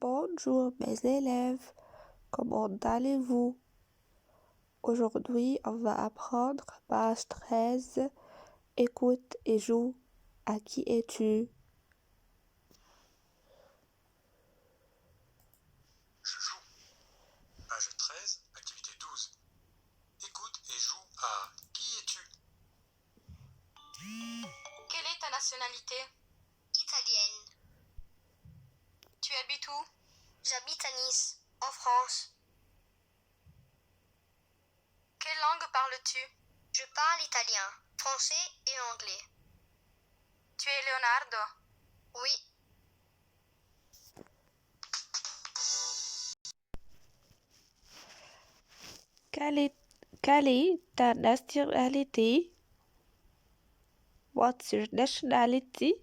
Bonjour mes élèves, comment allez-vous? Aujourd'hui, on va apprendre page 13. Écoute et joue. À qui es-tu? Je joue. Page 13, activité 12. Écoute et joue à Qui es-tu? Quelle est ta nationalité? Italienne. Tu habites où? J'habite à Nice, en France. Quelle langue parles-tu? Je parle italien, français et anglais. Tu es Leonardo? Oui. Quelle est ta nationalité? What's your nationality?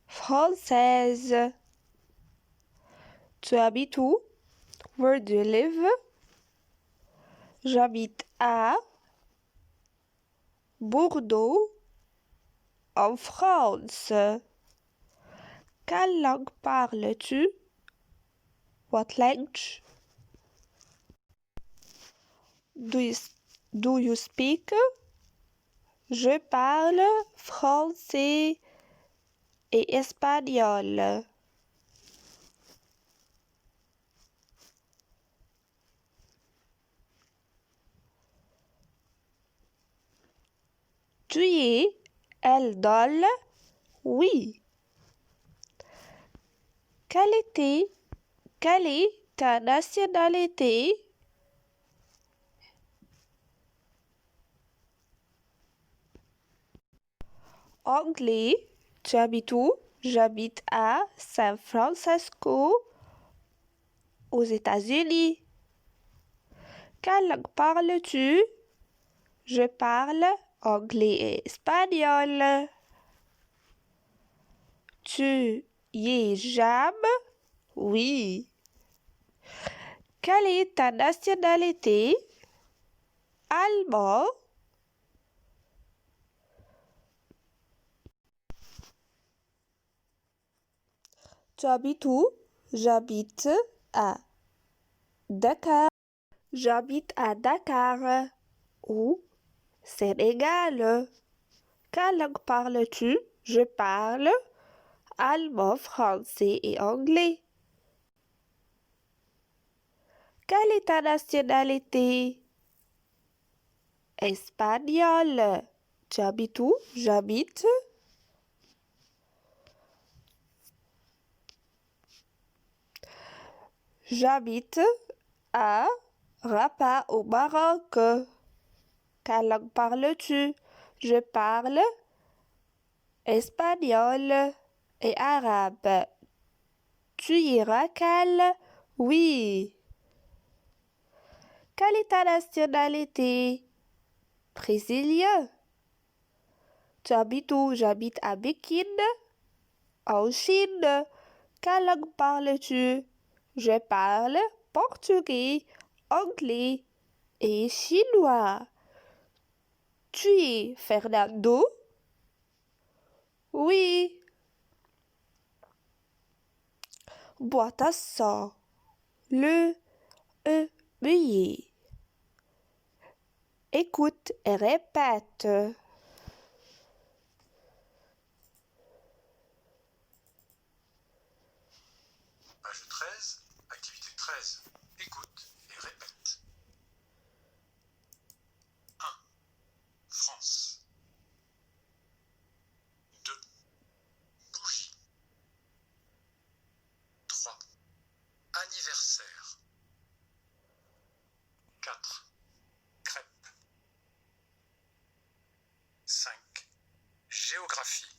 Française. Tu habites où? Where do you live? J'habite à Bordeaux, en France. Quelle langue parles-tu? What language do you speak? Je parle français et espagnol. Tu es Eldol? Oui. Quelle est ta nationalité? Anglais. Tu habites où? J'habite à San Francisco, aux États-Unis. Quelle langue parles-tu? Je parle anglais et espagnol. Tu y es jamais? Oui. Quelle est ta nationalité? Allemand? Tu habites où? J'habite à Dakar. J'habite à Dakar, au Sénégal. Quelle langue parles-tu? Je parle allemand, français et anglais. Quelle est ta nationalité? Espagnol. Tu habites où? J'habite à Rabat au Maroc. Quelle langue parles-tu? Je parle espagnol et arabe. Tu iras quelle? Oui. Quelle est ta nationalité? Brésilien. Tu habites où? J'habite à Pékin, en Chine. Quelle langue parles-tu? Je parle portugais, anglais et chinois. Tu es Fernando? Oui. Boîte à sang. Veuillez. Écoute et répète. Page 13, activité 13. Écoute et répète. 1. France. 2. Bougie. 3. Anniversaire. 4. Crêpe. 5. Géographie.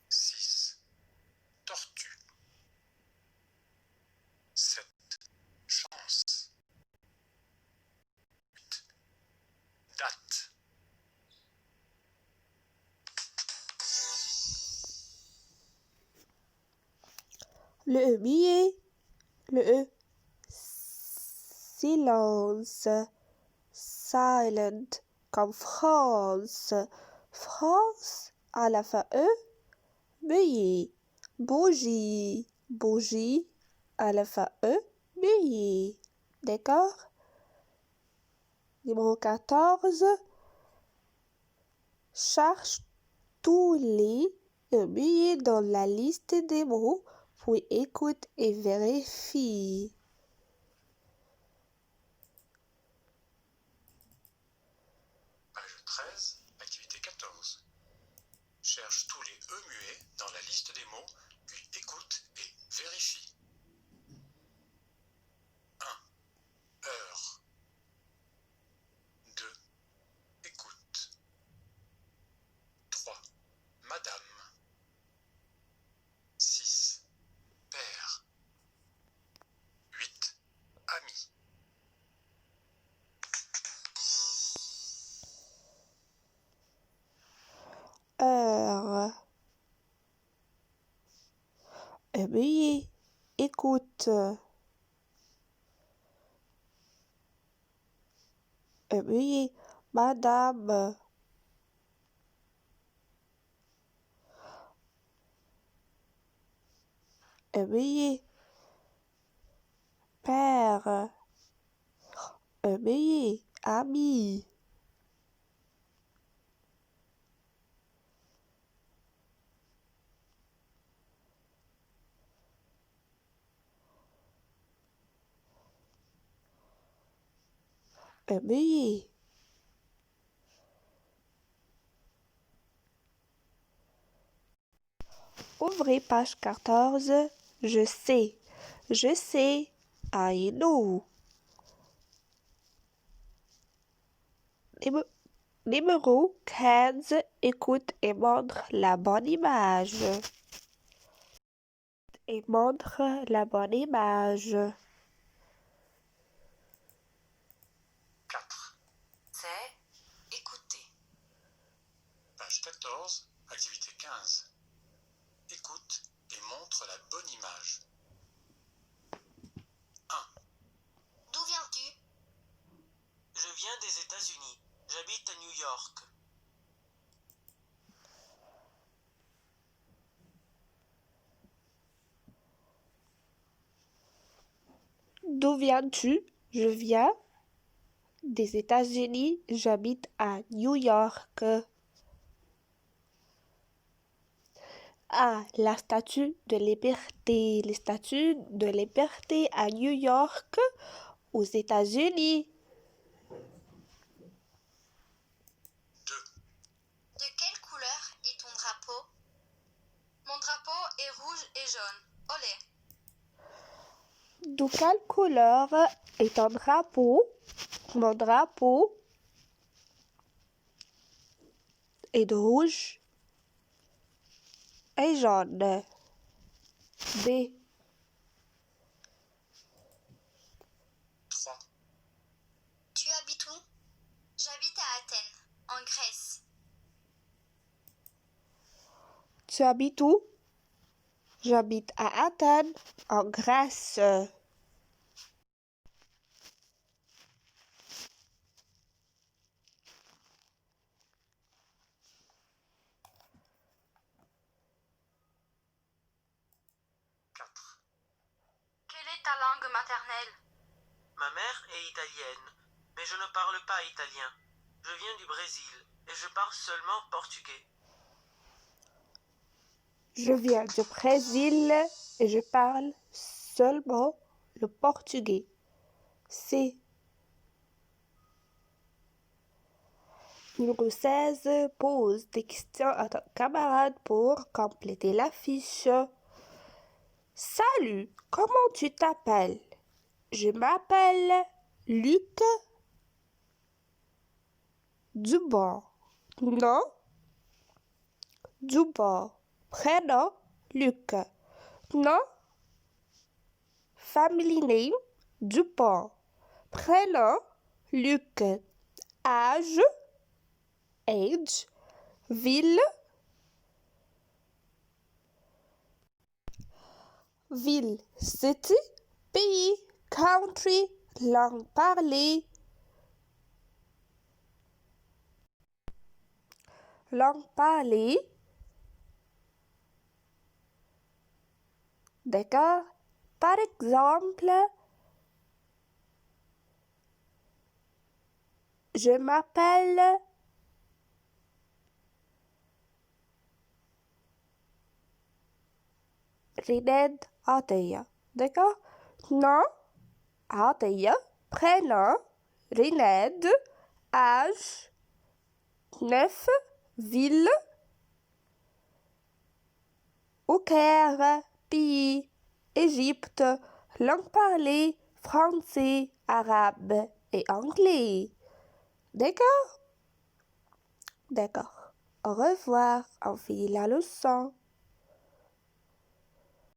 6. Tortue. 7. Chance. 8. Date. Le billet. Le silence. Silent. comme France. France à la fin E. Veuillez. Bougie. Bougie à la fin E. Veuillez. D'accord? Numéro 14. Cherche tous les billets dans la liste des mots, puis écoute et vérifie. Page 13, activité 14. Cherche tous les E muets dans la liste des mots, puis écoute et vérifie. 1. Heure. 2. Écoute. 3. Madame. 6. Père. 8. Ami. Heure. Veuillez. Écoute. Veuillez. Madame. Veuillez. Père. Veuillez. Ami. Veuillez. Ouvrez page 14. Je sais. Je sais. I know. Numéro 15. Écoute et montre la bonne image. Et montre la bonne image. 4. C'est écouter. Page 14, activité 15. Écoute et montre la bonne image. 1. D'où viens-tu? Je viens des États-Unis. J'habite à New York. D'où viens-tu? Je viens des États-Unis. J'habite à New York. Ah, la statue de liberté. Les statues de liberté à New York, aux États-Unis. 2. De quelle couleur est ton drapeau? Mon drapeau est rouge et jaune. Olé. De quelle couleur est ton drapeau? Mon drapeau est de rouge et jaune. B. 3. Tu habites où? J'habite à Athènes, en Grèce. Tu habites où? J'habite à Athènes, en Grèce. Quelle est ta langue maternelle? Ma mère est italienne, mais je ne parle pas italien. Je viens du Brésil et je parle seulement portugais. Je viens du Brésil et je parle seulement le portugais. C. Numéro 16. Pose des questions à ton camarade pour compléter la fiche. Salut, comment tu t'appelles? Je m'appelle Luc Dubon. Nom? Dubon. Prénom? Luc. Nom? Family name? Dupont. Prénom? Luc. Âge? Age. Ville? Ville. City? Pays? Country? Langue parlée? langue parlée. D'accord? Par exemple, je m'appelle Rined Ataya. D'accord? Nom, Ataya. Prénom, Rined. Âge, 9. Ville, au Caire. Pays, Égypte. Langue parlée, français, arabe et anglais. D'accord? D'accord. Au revoir. On finit la leçon.